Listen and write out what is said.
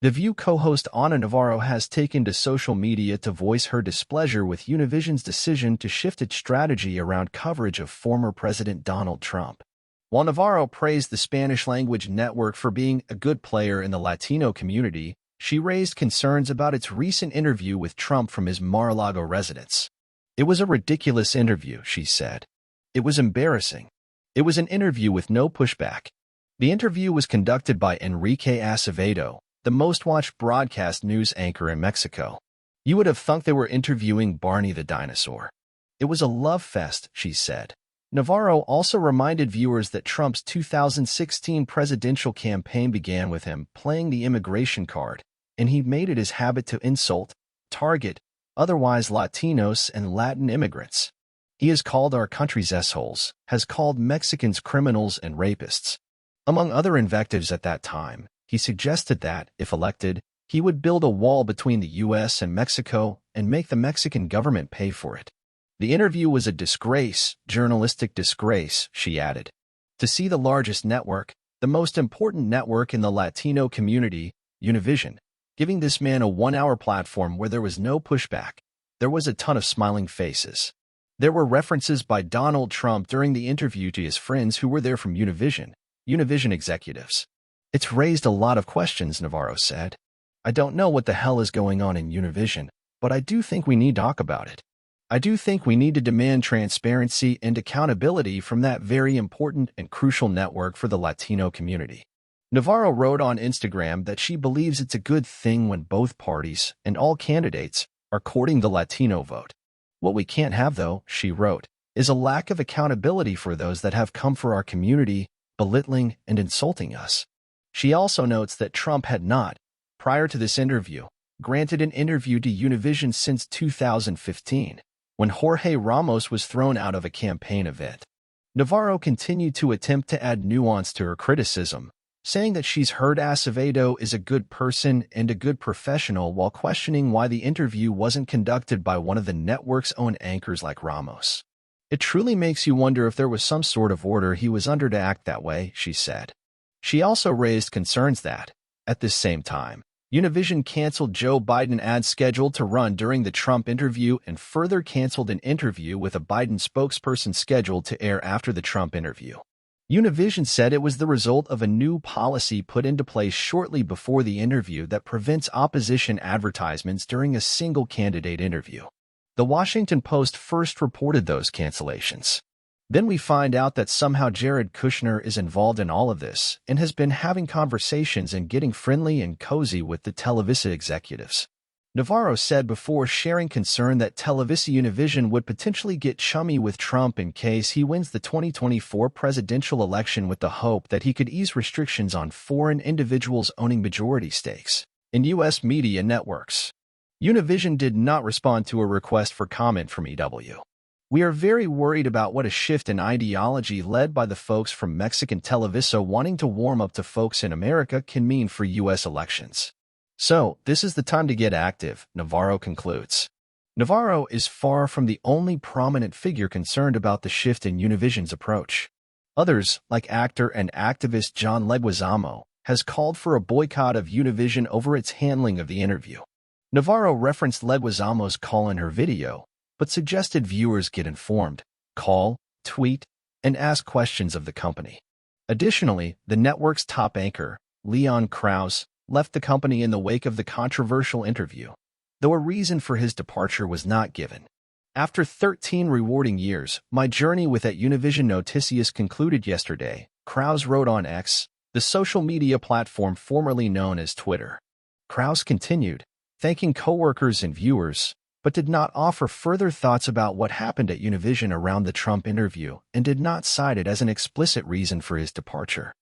The View co-host Ana Navarro has taken to social media to voice her displeasure with Univision's decision to shift its strategy around coverage of former President Donald Trump. While Navarro praised the Spanish-language network for being a good player in the Latino community, she raised concerns about its recent interview with Trump from his Mar-a-Lago residence. "It was a ridiculous interview," she said. "It was embarrassing. It was an interview with no pushback." The interview was conducted by Enrique Acevedo, the most-watched broadcast news anchor in Mexico. "You would have thunk they were interviewing Barney the dinosaur. It was a love fest," she said. Navarro also reminded viewers that Trump's 2016 presidential campaign began with him playing the immigration card, and he made it his habit to insult, target, otherwise Latinos and Latin immigrants. "He has called our country's assholes, has called Mexicans criminals and rapists." Among other invectives at that time, he suggested that, if elected, he would build a wall between the U.S. and Mexico and make the Mexican government pay for it. "The interview was a disgrace, journalistic disgrace," she added. To see the largest network, the most important network in the Latino community, Univision, giving this man a one-hour platform where there was no pushback, there was a ton of smiling faces. There were references by Donald Trump during the interview to his friends who were there from Univision executives. "It's raised a lot of questions," Navarro said. "I don't know what the hell is going on in Univision, but I do think we need to talk about it. I do think we need to demand transparency and accountability from that very important and crucial network for the Latino community." Navarro wrote on Instagram that she believes it's a good thing when both parties and all candidates are courting the Latino vote. "What we can't have, though," she wrote, "is a lack of accountability for those that have come for our community, belittling and insulting us." She also notes that Trump had not, prior to this interview, granted an interview to Univision since 2015, when Jorge Ramos was thrown out of a campaign event. Navarro continued to attempt to add nuance to her criticism, saying that she's heard Acevedo is a good person and a good professional while questioning why the interview wasn't conducted by one of the network's own anchors like Ramos. "It truly makes you wonder if there was some sort of order he was under to act that way," she said. She also raised concerns that, at this same time, Univision canceled Joe Biden ads scheduled to run during the Trump interview and further canceled an interview with a Biden spokesperson scheduled to air after the Trump interview. Univision said it was the result of a new policy put into place shortly before the interview that prevents opposition advertisements during a single candidate interview. The Washington Post first reported those cancellations. Then we find out that somehow Jared Kushner is involved in all of this and has been having conversations and getting friendly and cozy with the Televisa executives. Navarro said before sharing concern that Televisa Univision would potentially get chummy with Trump in case he wins the 2024 presidential election with the hope that he could ease restrictions on foreign individuals owning majority stakes in U.S. media networks. Univision did not respond to a request for comment from EW. "We are very worried about what a shift in ideology led by the folks from Mexican Televisa wanting to warm up to folks in America can mean for U.S. elections. So, this is the time to get active," Navarro concludes. Navarro is far from the only prominent figure concerned about the shift in Univision's approach. Others, like actor and activist John Leguizamo, has called for a boycott of Univision over its handling of the interview. Navarro referenced Leguizamo's call in her video, but suggested viewers get informed, call, tweet, and ask questions of the company. Additionally, the network's top anchor, Leon Krause, left the company in the wake of the controversial interview, though a reason for his departure was not given. "After 13 rewarding years, my journey with at Univision Noticias concluded yesterday," Krause wrote on X, the social media platform formerly known as Twitter. Krause continued, thanking coworkers and viewers, but did not offer further thoughts about what happened at Univision around the Trump interview and did not cite it as an explicit reason for his departure.